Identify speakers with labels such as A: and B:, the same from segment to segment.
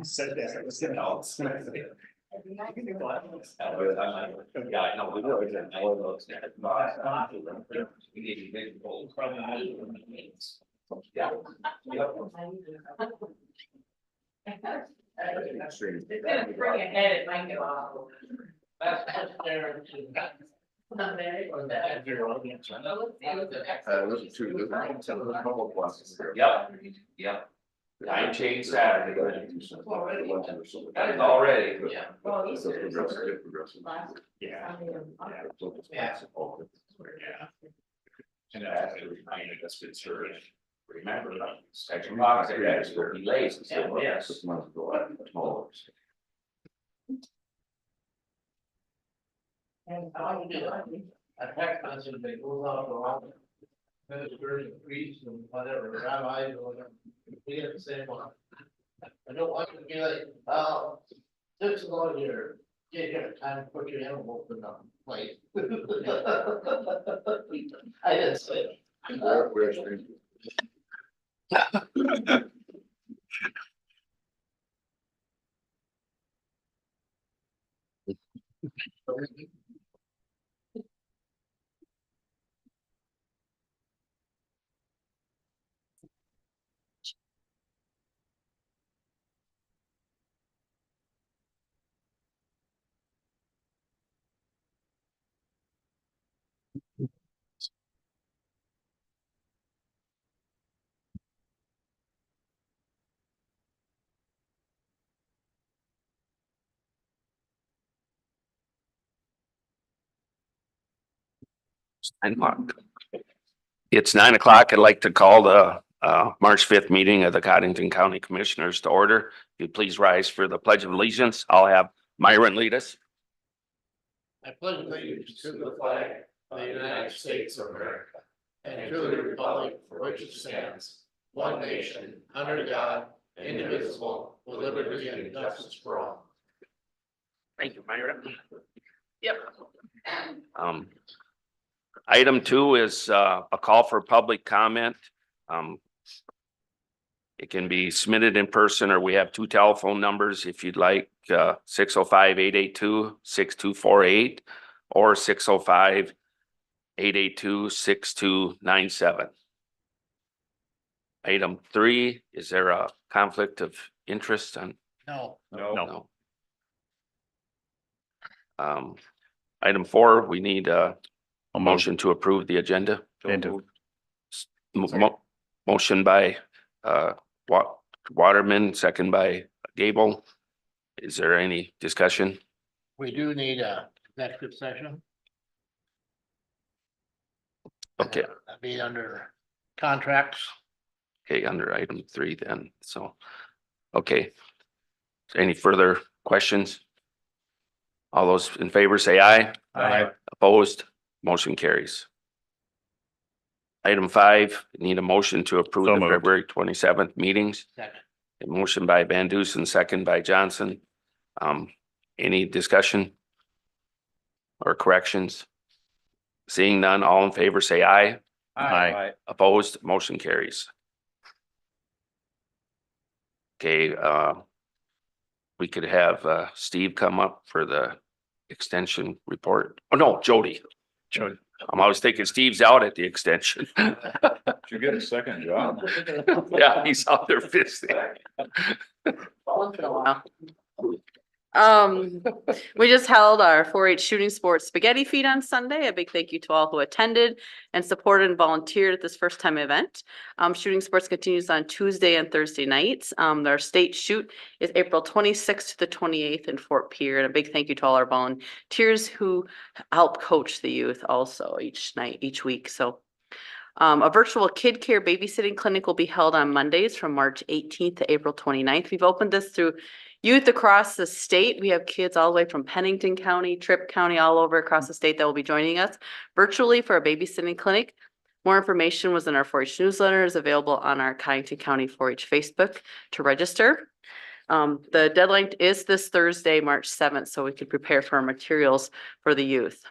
A: Said that, it was gonna help.
B: Yeah, I know, we really didn't know those. We need to make goals. Yeah.
C: It's gonna bring ahead, it might go off. That's there. Someday.
B: Those are two. Yep, yep. Time change Saturday. Already.
C: Yeah. Well, Easter is
A: Yeah.
C: Yeah.
A: And that's a reminder that's been served. Remember,
B: Section box, I guess, will be lazy.
C: Yes. And I do, a text message that goes out to all ministers and priests and whatever, rabbis or whatever, we get the same one. I don't want you to be like, this is all your, you got time to put your envelope in the plate. I didn't say it.
D: It's 9 o'clock. I'd like to call the March 5th meeting of the Codington County Commissioners to order. If you please rise for the Pledge of Allegiance. I'll have Myron lead us.
C: I pledge allegiance to the flag of the United States of America and to the republic for which it stands, one nation, under God, indivisible, with liberty and justice for all.
D: Thank you, Myron. Yep. Item 2 is a call for public comment. It can be submitted in person, or we have 2 telephone numbers if you'd like, 605-882-6248 or 605-882-6297. Item 3, is there a conflict of interest on?
C: No.
D: No. Item 4, we need a motion to approve the agenda. Motion by Waterman, second by Gable. Is there any discussion?
C: We do need a executive session.
D: Okay,
C: That'd be under contracts.
D: okay, under item 3 then, so, okay. Any further questions? All those in favor say aye.
C: Aye.
D: Opposed, motion carries. Item 5, need a motion to approve the February 27th meetings.
C: Second.
D: A motion by Van Dusen, second by Johnson. Any discussion? Or corrections? Seeing none, all in favor say aye.
C: Aye.
D: Opposed, motion carries. Okay, we could have Steve come up for the extension report. Oh, no, Jody. I'm always thinking Steve's out at the extension.
E: You get a second job.
D: Yeah, he's out there fisting.
F: Once in a while. We just held our 4-H shooting sports spaghetti feed on Sunday. A big thank you to all who attended and supported and volunteered at this first time event. Shooting sports continues on Tuesday and Thursday nights. Our state shoot is April 26th to the 28th in Fort Pierre. And a big thank you to all our volunteers who help coach the youth also each night, each week. So a virtual kid care babysitting clinic will be held on Mondays from March 18th to April 29th. We've opened this through youth across the state. We have kids all the way from Pennington County, Tripp County, all over across the state that will be joining us virtually for a babysitting clinic. More information was in our 4-H newsletter, is available on our Codington County 4-H Facebook to register. The deadline is this Thursday, March 7th, so we could prepare for our materials for the youth.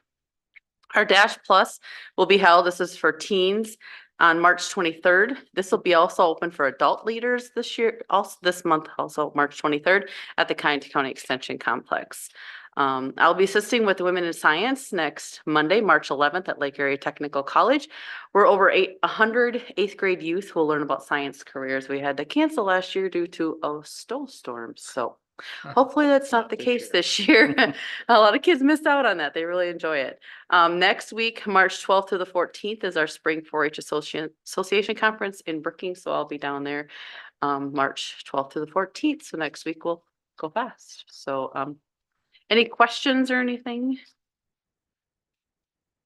F: Our Dash Plus will be held, this is for teens, On March 23rd, this will be also open for adult leaders this year, also this month, also March 23rd at the Codington County Extension Complex. I'll be assisting with Women in Science next Monday, March 11th at Lake Erie Technical College. We're over 100 eighth grade youth who will learn about science careers. We had to cancel last year due to a snowstorm, so hopefully that's not the case this year. A lot of kids missed out on that. They really enjoy it. Next week, March 12th through the 14th is our Spring 4-H Association Conference in Brookings, so I'll be down there March 12th through the 14th. So next week will go fast. So any questions or anything?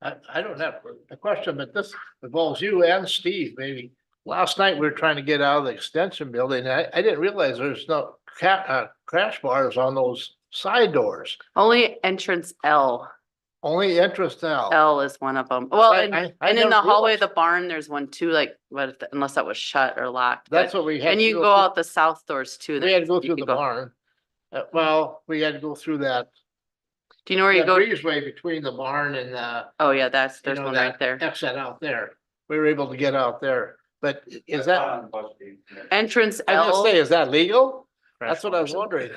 C: I don't have a question, but this involves you and Steve, maybe. Last night, we were trying to get out of the extension building. I didn't realize there's no crash bars on those side doors.
F: Only entrance L.
C: Only entrance now.
F: L is one of them. Well,
C: I
F: and in
C: never
F: the hallway of
C: realized.
F: the barn, there's one too, like, unless that was shut or locked.
C: That's
F: but-
C: what we had.
F: And
C: to
F: you
C: go
F: go
C: through.
F: out the south doors too.
C: We had to go
F: You
C: through
F: can
C: the
F: go-
C: barn. Well, we had to go through that.
F: Do you know where you
C: That
F: go?
C: breezeway between the barn and
F: Oh, yeah, there's
C: you know,
F: one
C: that
F: right there.
C: exit out there. We were able to get out there, but is that,
F: Entrance
C: I was gonna
F: L,
C: say, is that legal? That's what I was wondering.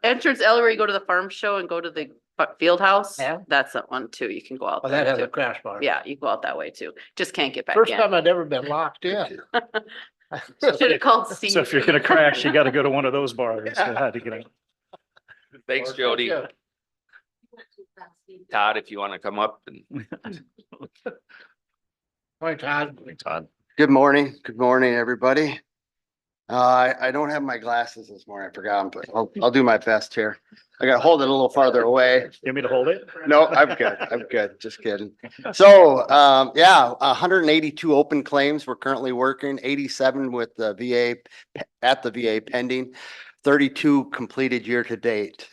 F: entrance L where you go to the farm show and go to the field house.
C: Yeah.
F: That's that one too. You can go out
C: Well, that
F: there
C: has a
F: too.
C: crash bar.
F: Yeah, you go out that way too. Just can't get back
C: First
F: in.
C: time I'd ever been locked in.
F: Should have called Steve.
E: So if you're gonna crash, you gotta go to one of those bars.
C: Yeah.
E: To get out.
D: Thanks, Jody.
C: Yeah.
D: Todd, if you want to come up and
C: Hi, Todd.
E: Todd.
G: Good morning, everybody. I don't have my glasses this morning, I forgot them, but I'll do my best here. I gotta hold it a little farther away.
E: You want me to hold it?
G: No, I'm good, just kidding. So, yeah, 182 open claims we're currently working, 87 with the VA, at the VA pending, 32 completed year to date.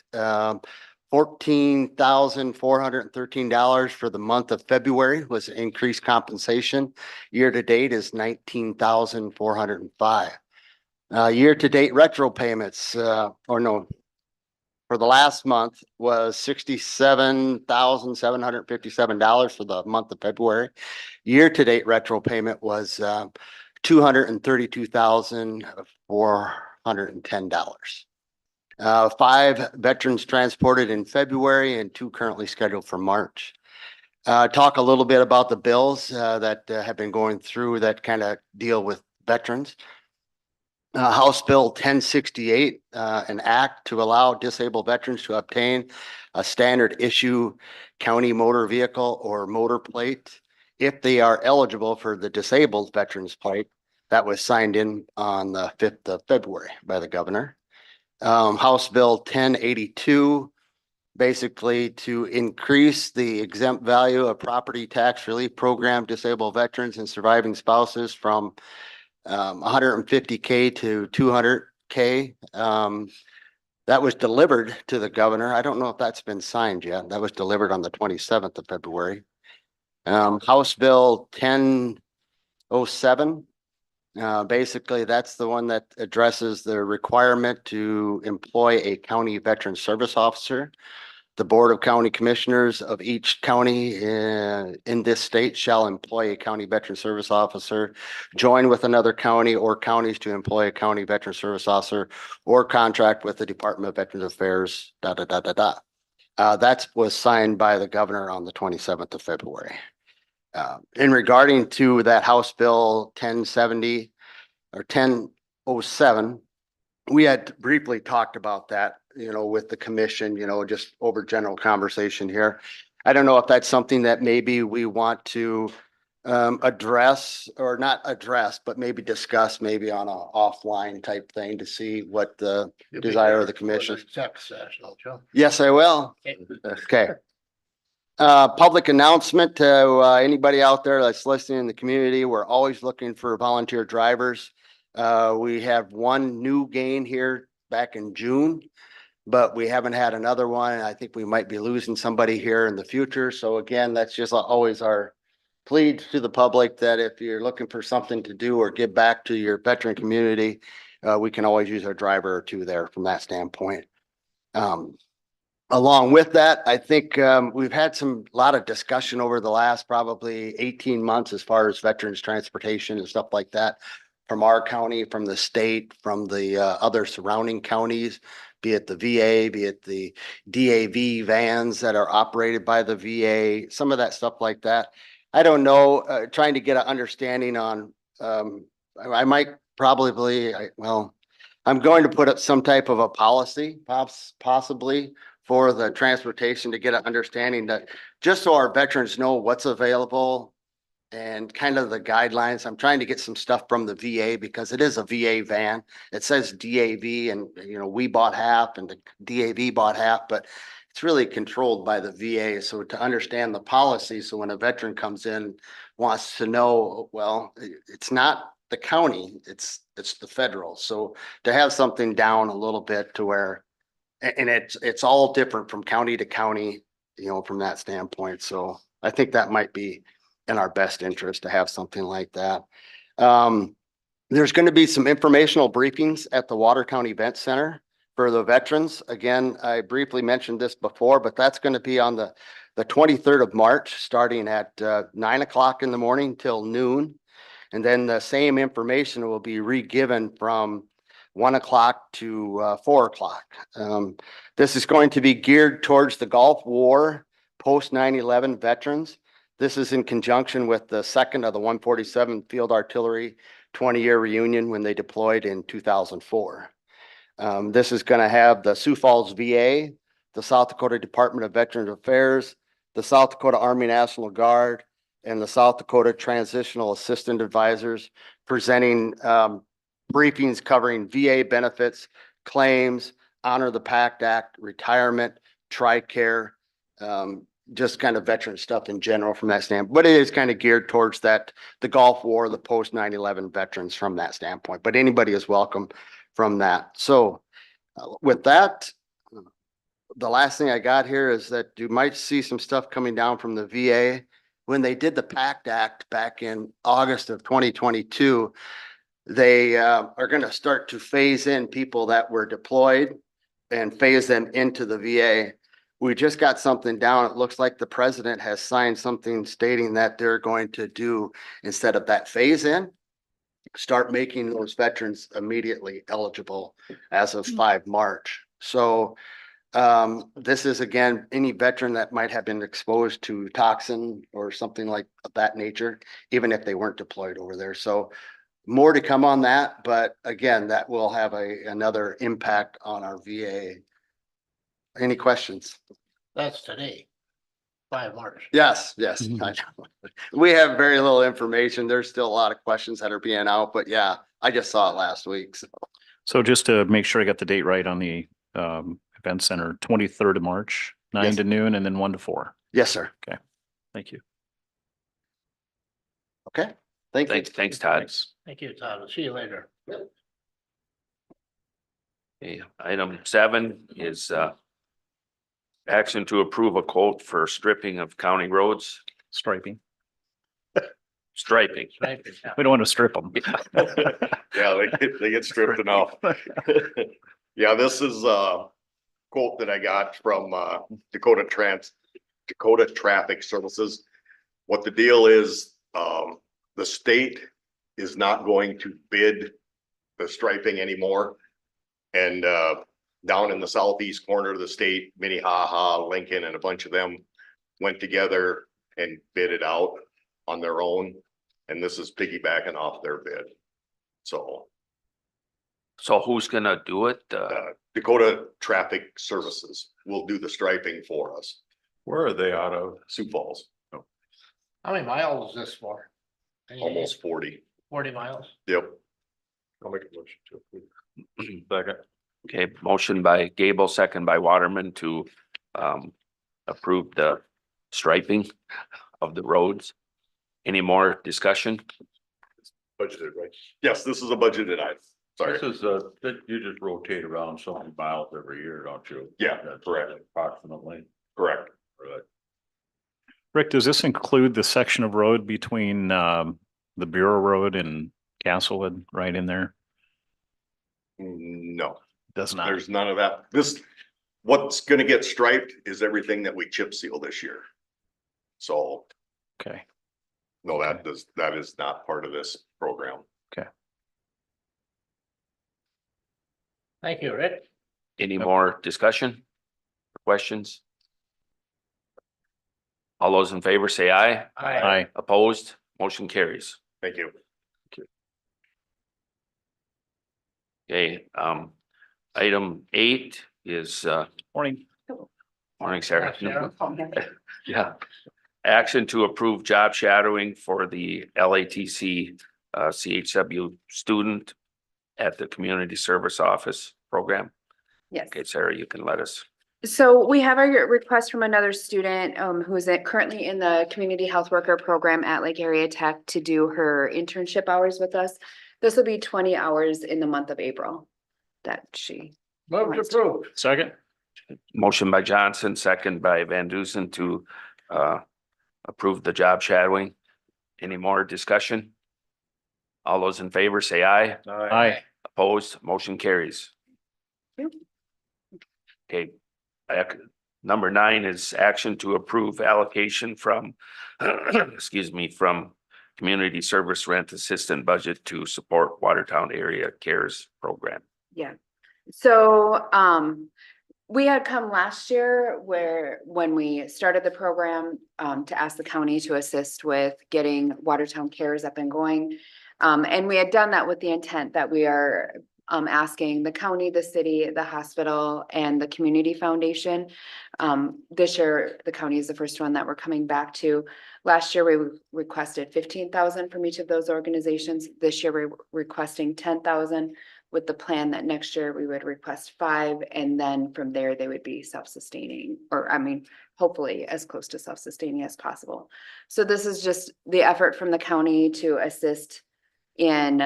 G: $14,413 for the month of February was increased compensation. Year to date is $19,405. Year to date retro payments, for the last month was $67,757 for the month of February. Year to date retro payment was $232,410. 5 veterans transported in February and 2 currently scheduled for March. Talk a little bit about the bills that have been going through that kind of deal with veterans. House Bill 1068, an act to allow disabled veterans to obtain a standard issue county motor vehicle or motor plate if they are eligible for the disabled veterans plate. That was signed in on the 5th of February by the governor. House Bill 1082, basically to increase the exempt value of property tax relief program disabled veterans and surviving spouses from 150K to 200K. That was delivered to the governor. I don't know if that's been signed yet. That was delivered on the 27th of February. House Bill 1007. Basically, that's the one that addresses the requirement to employ a county veteran service officer. The Board of County Commissioners of each county in this state shall employ a county veteran service officer, join with another county or counties to employ a county veteran service officer, or contract with the Department of Veterans Affairs, That was signed by the governor on the 27th of February. In regarding to that House Bill 1070 or 1007, we had briefly talked about that, with the commission, just over general conversation here. I don't know if that's something that maybe we want to address or not address, but maybe discuss maybe on a offline type thing to see what the desire of the commission.
C: Exec session, Joe.
G: Yes, I will. Okay. Public announcement to anybody out there that's listening in the community. We're always looking for volunteer drivers. We have one new gain here back in June, but we haven't had another one. I think we might be losing somebody here in the future. So again, that's just always our plea to the public that if you're looking for something to do or give back to your veteran community, we can always use our driver or two there from that standpoint. Along with that, I think we've had lot of discussion over the last probably 18 months as far as veterans transportation and stuff like that from our county, from the state, from the other surrounding counties, be it the VA, be it the DAV vans that are operated by the VA, some of that stuff like that. I don't know, trying to get an understanding on, I might probably, I'm going to put up some type of a policy, possibly for the transportation to get an understanding that, just so our veterans know what's available and kind of the guidelines. I'm trying to get some stuff from the VA because it is a VA van. It says DAV and, we bought half and the DAV bought half, but it's really controlled by the VA. So to understand the policy, so when a veteran comes in, wants to know, well, it's not the county, it's the federal. So to have something down a little bit to where, and it's all different from county to county, from that standpoint. So I think that might be in our best interest to have something like that. There's going to be some informational briefings at the Water County Event Center for the veterans. Again, I briefly mentioned this before, but that's going to be on the 23rd of March, starting at 9 o'clock in the morning till noon. And then the same information will be re-given from 1 o'clock to 4 o'clock. This is going to be geared towards the Gulf War post 9/11 veterans. This is in conjunction with the second of the 147 Field Artillery 20-year reunion when they deployed in 2004. This is going to have the Sioux Falls VA, the South Dakota Department of Veterans Affairs, the South Dakota Army National Guard, and the South Dakota Transitional Assistant Advisors presenting briefings covering VA benefits, claims, Honor the Pact Act, retirement, TRICARE, just kind of veteran stuff in general from that standpoint. But it is kind of geared towards the Gulf War, the post 9/11 veterans from that standpoint. But anybody is welcome from that. So with that, the last thing I got here is that you might see some stuff coming down from the VA. When they did the PACT Act back in August of 2022, they are going to start to phase in people that were deployed and phase them into the VA. We just got something down. It looks like the president has signed something stating that they're going to do, instead of that phase in, start making those veterans immediately eligible as of 5 March. So this is, again, any veteran that might have been exposed to toxin or something like that nature, even if they weren't deployed over there. So more to come on that, but again, that will have another impact on our VA. Any questions?
C: That's today, 5 March.
G: Yes.
E: Mhm.
G: I know. We have very little information. There's still a lot of questions that are being out, but yeah, I just saw it last week.
E: So just to make sure I got the date right on the event center, 23rd of March, 9
G: Yes.
E: to noon and then 1 to 4.
G: Yes, sir.
E: Thank you.
G: Okay. Thank you.
D: Thanks, Todd.
C: Thank you, Todd. See you later.
D: Okay, item 7 is action to approve a quote for stripping of county roads,
E: Striping.
D: striping.
E: We don't want to strip them.
H: Yeah, they get stripped enough. Yeah, this is a quote that I got from Dakota Traffic Services. What the deal is, the state is not going to bid the striping anymore. And down in the southeast corner of the state, Minnehaha, Lincoln, and a bunch of them went together and bid it out on their own. And this is piggybacking off their bid. So
D: So who's gonna do it?
H: Dakota Traffic Services will do the striping for us.
A: Where are they out of?
H: Sioux Falls,
C: How many miles is this for?
H: almost 40.
C: 40 miles.
H: Yep.
A: I'll make a motion to approve. Second.
D: Okay, motion by Gable, second by Waterman to approve the striping of the roads. Any more discussion?
H: Budgeted, right? Yes, this is a budgeted item. Sorry.
A: This is you just rotate around so many miles every year, don't you?
H: Yeah,
A: That's
H: correct.
A: Approximately.
H: Correct.
A: Right.
E: Rick, does this include the section of road between the Bureau Road and Castlewood right in there?
H: No,
E: Does not.
H: there's none of that. This what's gonna get striped is everything that we chip seal this year. So,
E: Okay.
H: no, that is not part of this program.
C: Thank you, Rick.
D: Any more discussion? Questions? All those in favor say aye.
E: Aye.
D: Opposed, motion carries.
H: Thank you.
D: Okay, item 8 is,
E: Morning.
D: morning, Sarah.
C: Sarah.
D: Yeah. Action to approve job shadowing for the LATC CHW student at the Community Service Office program.
I: Yes.
D: Okay, Sarah, you can let us.
I: So we have a request from another student who is currently in the community health worker program at Lake Area Tech to do her internship hours with us. This will be 20 hours in the month of April that she.
C: Move to approve.
E: Second.
D: Motion by Johnson, second by Van Dusen to approve the job shadowing. Any more discussion? All those in favor say aye.
E: Aye.
D: Opposed, motion carries.
I: Yep.
D: Okay. Number 9 is action to approve allocation from, excuse me, from Community Service Rent Assistant budget to support Watertown Area Cares Program.
I: Yeah. So we had come last year when we started the program to ask the county to assist with getting Watertown Cares up and going. And we had done that with the intent that we are asking the county, the city, the hospital, and the community foundation. This year, the county is the first one that we're coming back to. Last year, we requested 15,000 from each of those organizations. This year, we're requesting 10,000 with the plan that next year we would request 5, and then from there, they would be self-sustaining, or I mean, hopefully as close to self-sustaining as possible. So this is just the effort from the county to assist in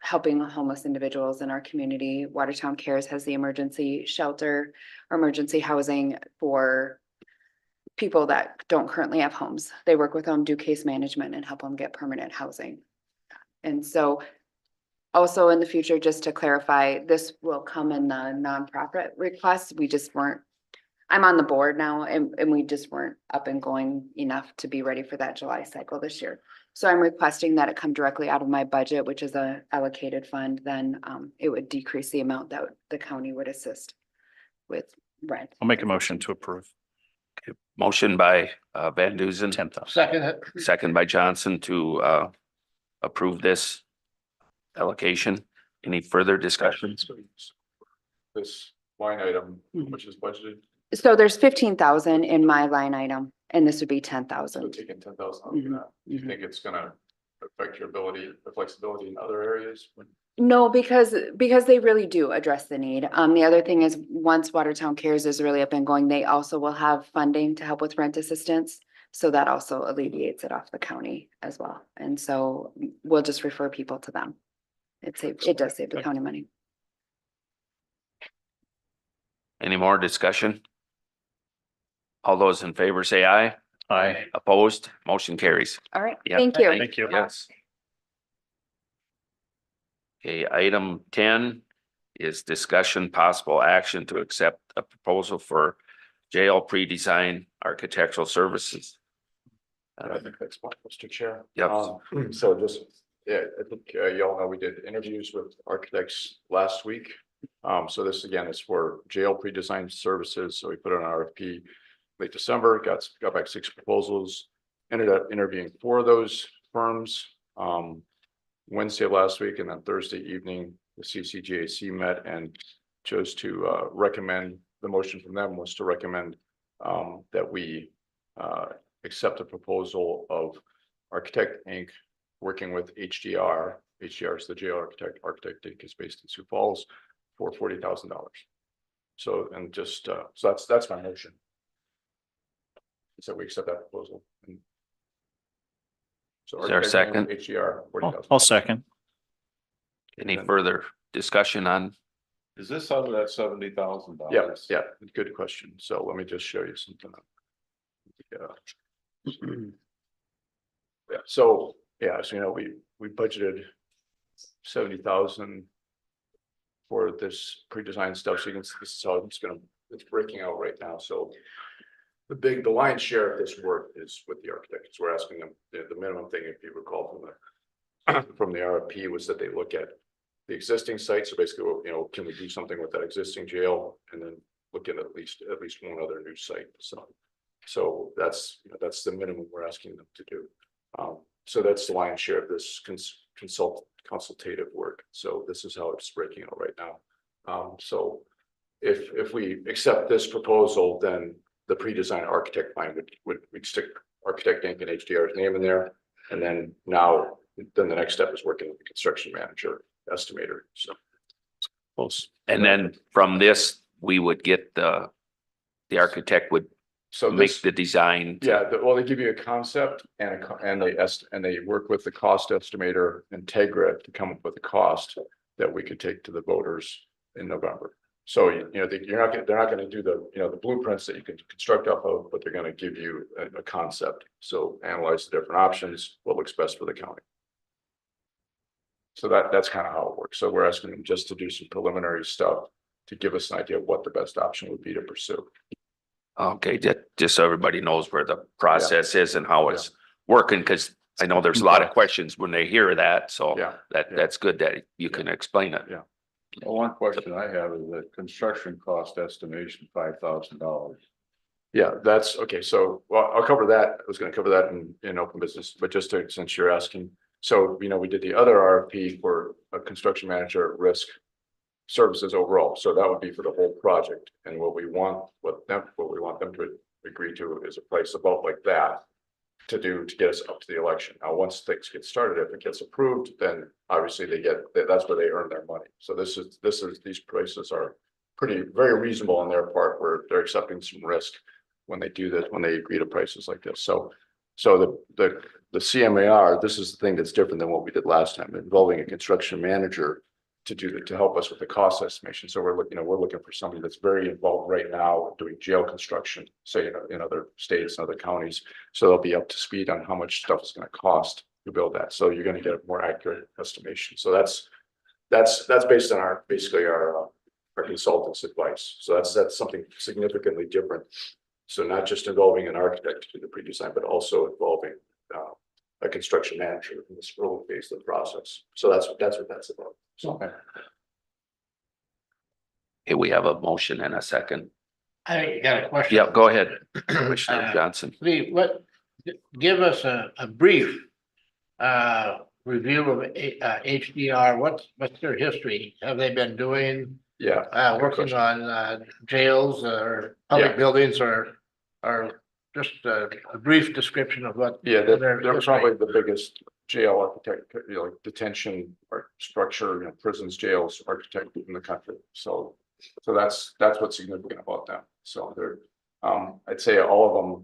I: helping homeless individuals in our community. Watertown Cares has the emergency shelter or emergency housing for people that don't currently have homes. They work with them, do case management, and help them get permanent housing. And so also in the future, just to clarify, this will come in the nonprofit request. We just weren't, I'm on the board now, and we just weren't up and going enough to be ready for that July cycle this year. So I'm requesting that it come directly out of my budget, which is a allocated fund. Then it would decrease the amount that the county would assist with rent.
E: I'll make a motion to approve.
D: Motion by Van Dusen,
E: 10,000.
C: Second.
D: second by Johnson to approve this allocation. Any further discussion?
J: This line item, which is budgeted,
I: So there's 15,000 in my line item, and this would be
J: so
I: 10,000.
J: taking 10,000 out of that, do you think it's gonna affect your ability, the flexibility in other areas?
I: No, because they really do address the need. The other thing is, once Watertown Cares is really up and going, they also will have funding to help with rent assistance. So that also alleviates it off the county as well. And so we'll just refer people to them. It does save the county money.
D: Any more discussion? All those in favor say aye.
E: Aye.
D: Opposed, motion carries.
I: All right,
D: Yeah.
I: thank you.
E: Thank you.
D: Yes. Okay, item 10 is discussion possible action to accept a proposal for jail pre-design architectural services.
J: I think that's fine, Mr. Chair.
D: Yep.
J: So just, yeah, I think y'all know we did interviews with architects last week. So this again is for jail pre-design services. So we put in an RFP late December, got back 6 proposals, ended up interviewing 4 of those firms. Wednesday of last week, and then Thursday evening, the CCGAC met and chose to recommend, the motion from them was to recommend that we accept a proposal of Architect Inc. working with HDR. HDR is the jail architect. Architect Inc. is based in Sioux Falls for $40,000. So, and just so that's my motion. So we accept that proposal. So
D: Is there a second?
J: HDR,
E: I'll second.
D: Any further discussion on?
J: Is this out of that $70,000? Yeah, good question. So let me just show you something. Yeah, so you know, we budgeted 70,000 for this pre-designed stuff. So you can see this is how it's gonna it's breaking out right now, so. The lion's share of this work is with the architects. We're asking them, the minimum thing, if you recall from the RFP, was that they look at the existing site. So basically, you know, can we do something with that existing jail, and then look at least one other new site. So that's, you know, that's the minimum we're asking them to do. So that's the lion's share of this consultative work. So this is how it's breaking out right now. So if we accept this proposal, then the pre-design architect line would stick Architect Inc. and HDR's name in there. And then the next step is working with the construction manager estimator. So close.
D: And then from this, we would get the architect would
J: So
D: make
J: this,
D: the design.
J: yeah, well, they give you a concept and they work with the cost estimator Integra to come up with a cost that we could take to the voters in November. So, you know, they're not gonna do the, you know, the blueprints that you can construct off of, but they're gonna give you a concept. So analyze the different options, what looks best for the county. So that's kind of how it works. So we're asking them just to do some preliminary stuff to give us an idea of what the best option would be to pursue.
D: Okay, just so everybody knows where the process is and how it's working, because I know there's a lot of questions when they hear that, so
J: Yeah.
D: that's good that you can explain it.
J: Yeah.
K: Well, one question I have is the construction cost estimation, $5,000.
J: Yeah, that's okay. So, well, I'll cover that. I was gonna cover that in open business, but just since you're asking. So, you know, we did the other RFP for a construction manager at risk services overall. So that would be for the whole project. And what we want them to agree to is a price about like that to get us up to the election. Now, once things get started, if it gets approved, then obviously that's where they earn their money. So these prices are very reasonable on their part, where they're accepting some risk when they do this, when they agree to prices like this. So the CMAR, this is the thing that's different than what we did last time, involving a construction manager to help us with the cost estimation. So we're looking for somebody that's very involved right now doing jail construction, say in other states and other counties. So they'll be up to speed on how much stuff is going to cost to build that. So you're going to get a more accurate estimation. So that's based on our consultant's advice. So that's something significantly different. So not just involving an architect to do the pre-design, but also involving a construction manager in this early phase of the process. So that's what that's about. So
D: Okay, we have a motion and a second.
C: I got a question.
D: Yeah, go ahead, Commissioner Johnson.
C: Lee, give us a brief review of HDR. What's their history? Have they been doing working on jails or public buildings, or just a brief description of what?
J: They're probably the biggest jail architect, like detention or structure, prisons, jails architect in the country. So that's what's significant about them. So they're, I'd say all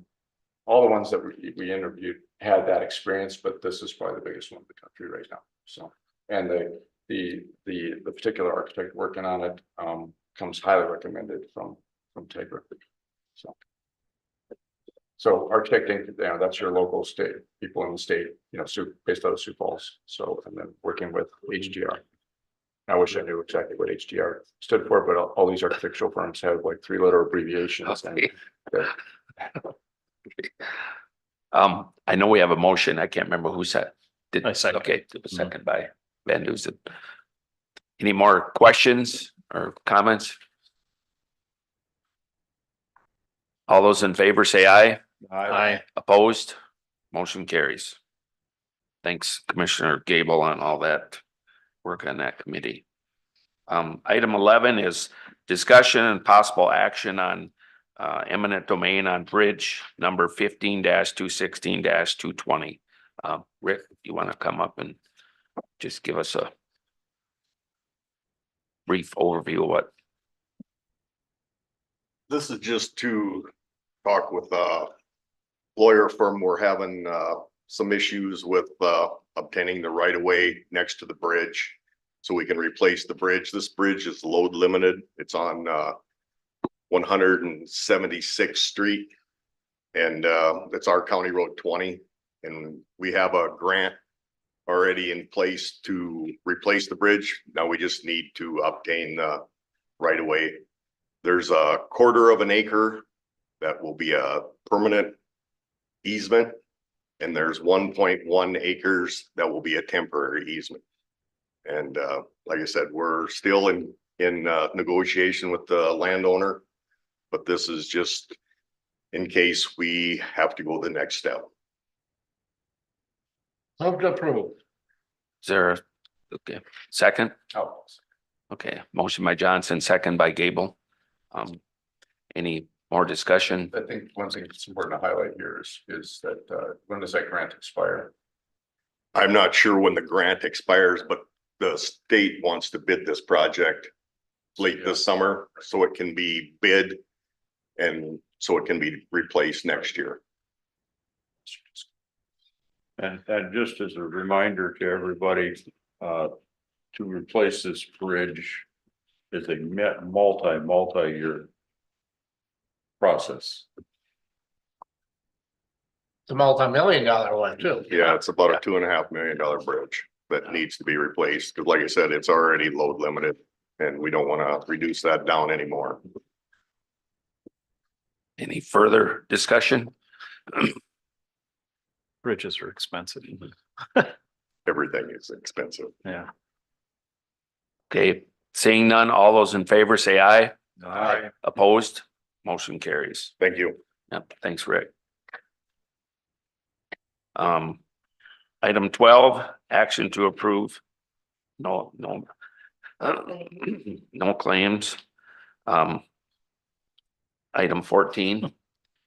J: the ones that we interviewed had that experience, but this is probably the biggest one in the country right now. So, and the particular architect working on it comes highly recommended from Tegra. So Architect Inc., that's your local state people in the state, based out of Sioux Falls. So, and then working with HDR. I wish I knew exactly what HDR stood for, but all these architectural firms have like 3-letter abbreviations.
D: Okay. I know we have a motion. I can't remember who said.
E: I second.
D: Okay, it was second by Van Dusen. Any more questions or comments? All those in favor say aye.
E: Aye.
D: Opposed? Motion carries. Thanks, Commissioner Gable, on all that work on that committee. Item 11 is discussion and possible action on eminent domain on bridge number 15-216-220. Rick, you want to come up and just give us a brief overview of what?
H: This is just to talk with a lawyer firm. We're having some issues with obtaining the right of way next to the bridge, so we can replace the bridge. This bridge is load limited. It's on 176th Street, and it's our County Road 20. And we have a grant already in place to replace the bridge. Now we just need to obtain the right of way. There's a 1/4 acre that will be a permanent easement. And there's 1.1 acres that will be a temporary easement. And like I said, we're still in negotiation with the landowner. But this is just in case we have to go the next step.
C: Move to approve.
D: Is there a, okay, second?
J: Oh,
D: Okay, motion by Johnson, second by Gable. Any more discussion?
J: I think one thing that's important to highlight here is that, when does that grant expire?
H: I'm not sure when the grant expires, but the state wants to bid this project late this summer, so it can be bid and so it can be replaced next year.
K: And just as a reminder to everybody, to replace this bridge is a multi-year process.
C: It's a multi-million-dollar one too.
H: Yeah, it's about a $2.5 million bridge that needs to be replaced. Cause like I said, it's already load limited and we don't want to reduce that down anymore.
D: Any further discussion?
E: Bridges are expensive.
H: Everything is expensive.
E: Yeah.
D: Okay, seeing none, all those in favor say aye.
K: Aye.
D: Opposed? Motion carries.
H: Thank you.
D: Yep, thanks, Rick. Item 12, action to approve. No claims. Item 14,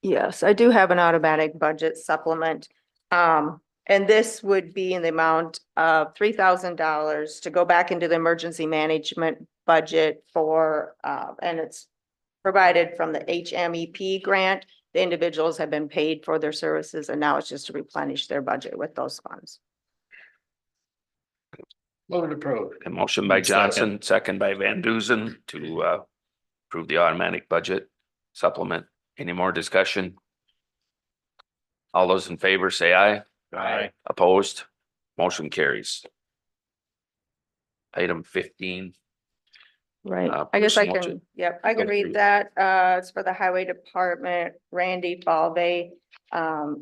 L: Yes, I do have an automatic budget supplement. And this would be in the amount of $3,000 to go back into the emergency management budget for, and it's provided from the HMEP grant. The individuals have been paid for their services and now it's just to replenish their budget with those funds.
C: Move to approve.
D: a motion by Johnson, second by Van Duzen to approve the automatic budget supplement. Any more discussion? All those in favor say aye.
C: Aye.
D: Opposed? Motion carries. Item 15.
L: Right, I guess I
D: personnel
L: can,
D: change.
L: yep, I can
D: Okay.
L: read that. It's for the highway department, Randy Falvey.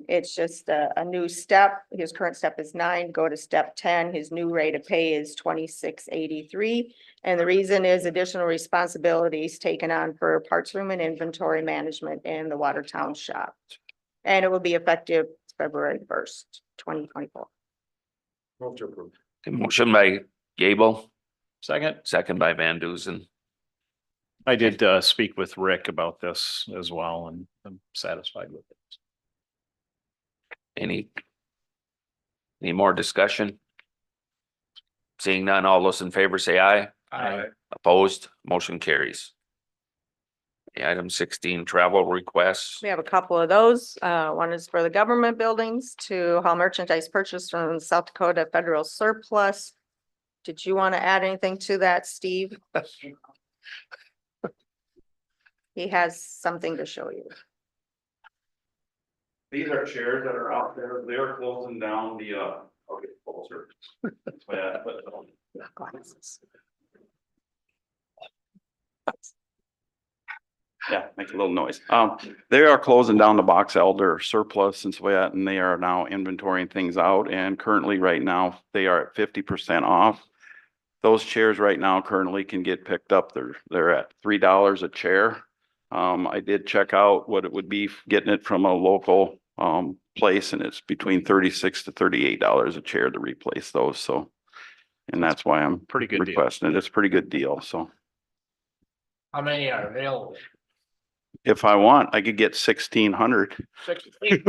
L: It's just a new step. His current step is 9, go to step 10. His new rate of pay is 26.83. And the reason is additional responsibilities taken on for parts room and inventory management in the Watertown shop. And it will be effective February 1st, 2024.
J: Move to approve.
D: A motion by Gable,
E: Second,
D: second by Van Duzen.
E: I did speak with Rick about this as well and I'm satisfied with it.
D: Any more discussion? Seeing none, all those in favor say aye.
C: Aye.
D: Opposed, motion carries. Item 16, travel requests.
L: We have a couple of those. One is for the government buildings to haul merchandise purchased from South Dakota Federal Surplus. Did you want to add anything to that, Steve? He has something to show you.
A: These are chairs that are out there. They are closing down the, I'll get closer. Yeah, but,
L: Glasses.
M: Yeah, make a little noise. They are closing down the box elder surplus and so that, and they are now inventorying things out. And currently right now, they are at 50% off. Those chairs right now currently can get picked up. They're at $3 a chair. I did check out what it would be getting it from a local place, and it's between $36 to $38 a chair to replace those. So, and that's why I'm
E: Pretty good deal.
M: requesting it. It's a pretty good deal. So
C: How many are available?
M: if I want, I could get 1,600.
C: 16.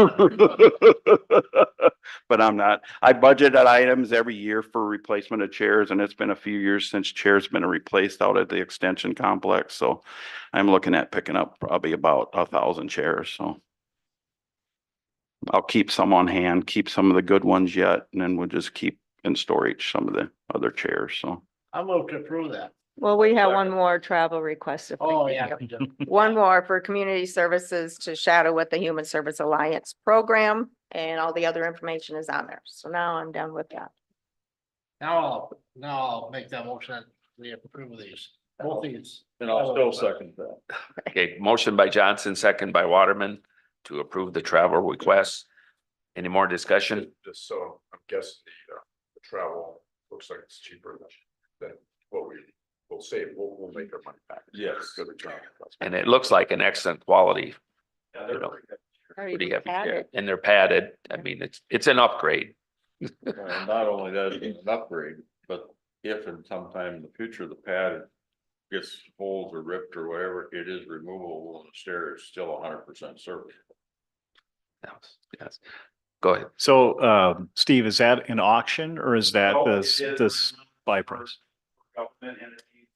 M: But I'm not, I budgeted items every year for replacement of chairs, and it's been a few years since chairs been replaced out at the extension complex, so I'm looking at picking up probably about 1,000 chairs, so. I'll keep some on hand, keep some of the good ones yet, and then we'll just keep in storage some of the other chairs, so.
C: I move to approve that.
L: Well, we have one more travel request. if we
C: Oh,
L: can
C: yeah.
L: get-
C: we do.
L: One more for community services to shadow with the Human Service Alliance program, and all the other information is on there. So now I'm done with that.
C: Now I'll make that motion that we approve these. Both these.
K: And I'll still second that.
D: Okay, motion by Johnson, second by Waterman to approve the travel request. Any more discussion?
J: Just so I'm guessing the travel looks like it's cheaper than what we will save. We'll make our money back.
K: Yes.
J: Good return.
D: And it looks like an excellent quality,
A: Yeah,
D: you
A: they're
D: know,
A: pretty good.
D: pretty heavy
L: Padded.
D: chair. And they're padded. I mean, it's an upgrade.
K: Not only that, it's an upgrade, but if in some time in the future, the pad gets holes or ripped or whatever, it is removable and the stair is still 100% service.
D: Yes. Go ahead.
E: So, Steve, is that an auction or is that
A: No,
E: this,
A: it is
E: this buy price?
A: Government entities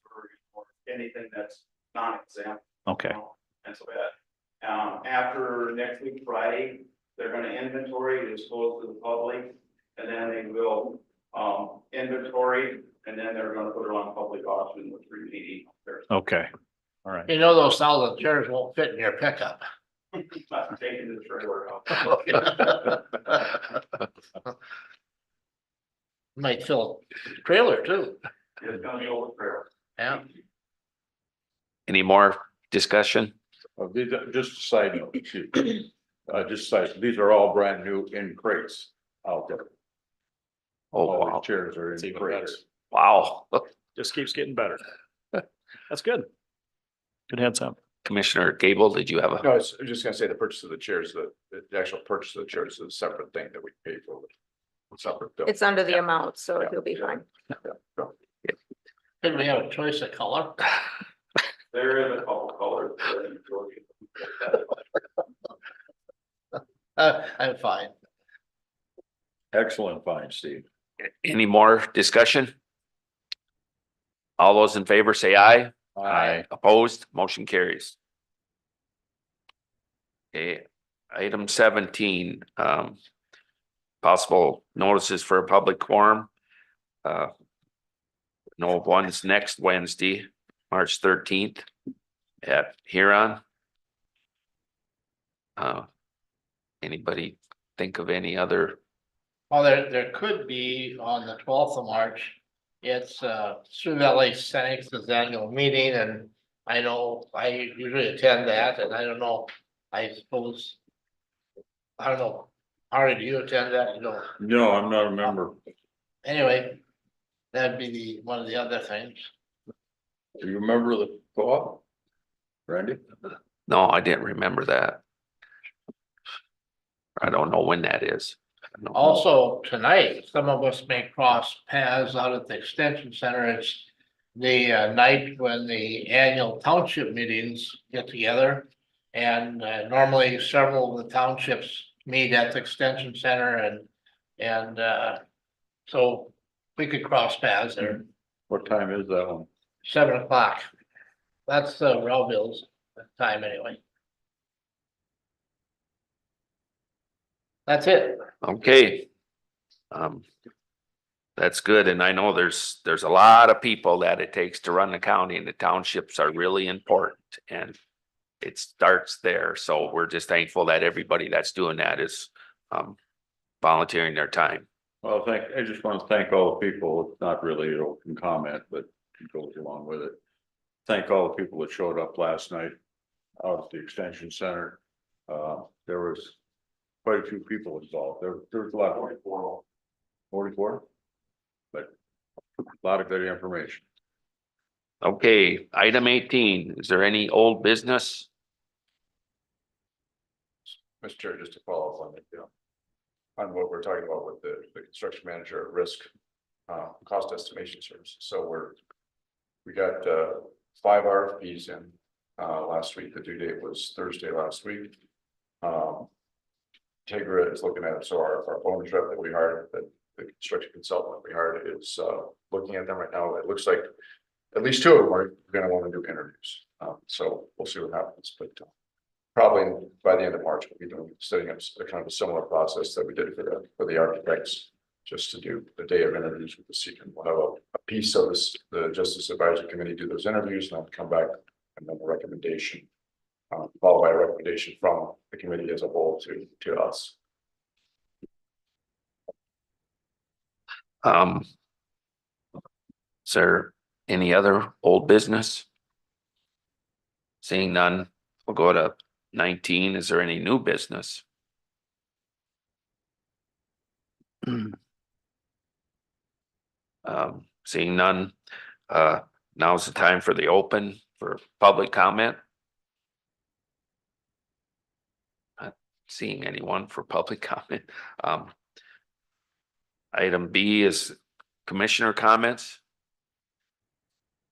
A: or anything that's non-exempt.
E: Okay,
A: you know, and so that, after next week, Friday, they're gonna inventory, disclose to the public, and then they will, inventory, and then they're gonna put it on public auction with remaining.
E: okay, all right.
C: You know, those solid chairs won't fit in your pickup.
A: Not taking the trailer out.
C: Might fill a trailer too.
A: It's gonna be over trailer.
C: Yeah.
D: Any more discussion?
K: These are just a side note, excuse me. Just side, these are all brand new in crates out there.
D: Oh,
K: All
D: wow.
K: these chairs are
E: It's
K: in
E: even
K: crates.
D: Wow.
E: Just keeps getting better. That's good. Good heads up.
D: Commissioner Gable, did you have a?
J: No, I was just gonna say the purchase of the chairs, the actual purchase of the chairs is a separate thing that we pay for. Separate bill.
L: It's under the
J: Yeah.
L: amount, so
J: Yeah.
L: he'll be fine.
C: Did we have a choice of color?
A: There is a couple colors.
C: I'm fine.
K: Excellent find, Steve.
D: Any more discussion? All those in favor say aye.
E: Aye.
D: Opposed, motion carries. Okay, item 17, possible notices for a public quorum. No one's next Wednesday, March 13th at Huron. Anybody think of any other?
C: Well, there could be on the 12th of March. It's Sioux Valley Senex annual meeting, and I know I usually attend that, and I don't know, I suppose. I don't know, Harry, do you attend that? You know,
K: No, I'm not a member.
C: anyway, that'd be one of the other things.
K: Do you remember the co-op? Randy?
D: No, I didn't remember that. I don't know when that is. I don't know.
C: Also, tonight, some of us may cross paths out at the extension center. It's the night when the annual township meetings get together. And normally several of the townships meet at the extension center and so we could cross paths there,
K: What time is that one?
C: 7 o'clock. That's Rowville's time anyway. That's it.
D: Okay. That's good. And I know there's a lot of people that it takes to run the county, and the townships are really important, and it starts there. So we're just thankful that everybody that's doing that is volunteering their time.
K: Well, I just want to thank all the people, it's not really an open comment, but it goes along with it. Thank all the people that showed up last night out at the extension center. There was quite a few people involved. There was a lot. 44? But a lot of good information.
D: Okay, item 18, is there any old business?
J: Mr. Chair, just to follow up on it, on what we're talking about with the construction manager at risk, cost estimation services. So we got 5 RFPs in last week. The due date was Thursday last week. Tegra is looking at it. So our owner's rep that we hired, the construction consultant that we hired is looking at them right now. It looks like at least 2 of them are going to want to do interviews. So we'll see what happens, but probably by the end of March, we'll be setting up a kind of a similar process that we did for the architects, just to do the day of interviews with the second. We'll have a piece of this, the Justice Advisory Committee do those interviews, and then come back and then a recommendation, followed by a recommendation from the committee as a whole to us.
D: Is there Any other old business? Seeing none, we'll go to 19. Is there any new business? Seeing none, now's the time for the open for public comment. Not seeing anyone for public comment. Item B is commissioner comments.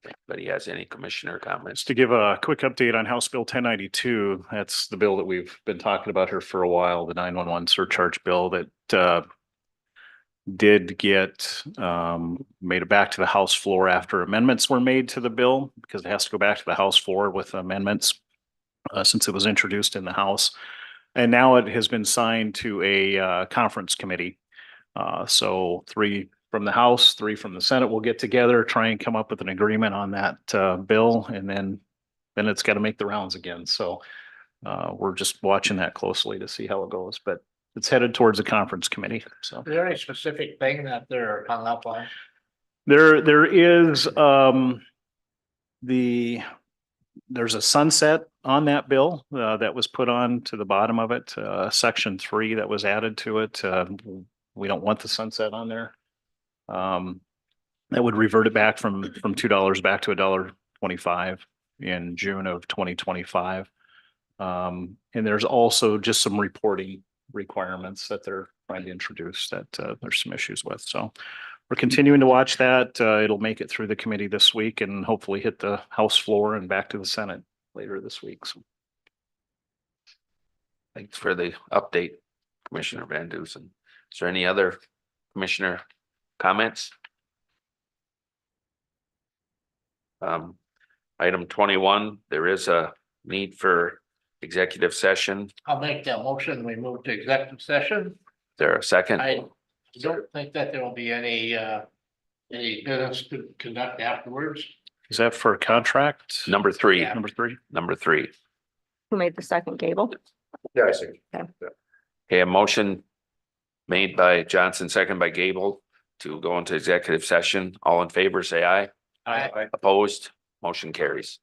D: Anybody has any commissioner comments?
E: Just to give a quick update on House Bill 1092, that's the bill that we've been talking about here for a while, the 911 surcharge bill that did get made it back to the House floor after amendments were made to the bill, because it has to go back to the House floor with amendments since it was introduced in the House. And now it has been signed to a conference committee. So 3 from the House, 3 from the Senate will get together, try and come up with an agreement on that bill, and then it's got to make the rounds again. So we're just watching that closely to see how it goes, but it's headed towards a conference committee. So
C: Is there any specific thing that they're hung up on?
E: there is there's a sunset on that bill that was put on to the bottom of it, section 3 that was added to it. We don't want the sunset on there. That would revert it back from $2 back to $1.25 in June of 2025. And there's also just some reporting requirements that they're trying to introduce that there's some issues with. So we're continuing to watch that. It'll make it through the committee this week and hopefully hit the House floor and back to the Senate later this week. So
D: Thanks for the update, Commissioner Van Dusen. Is there any other commissioner comments? Item 21, there is a need for executive session. Is
C: I'll make that motion. We move to executive session.
D: there a second?
C: I don't think that there will be any business to conduct afterwards.
E: is that for a contract?
D: Number 3,
C: Yeah.
E: Number 3.
L: Who made the second, Gable?
J: Yeah, I see.
D: Okay, a motion made by Johnson, second by Gable to go into executive session. All in favor, say aye.
C: I
D: Opposed, motion carries.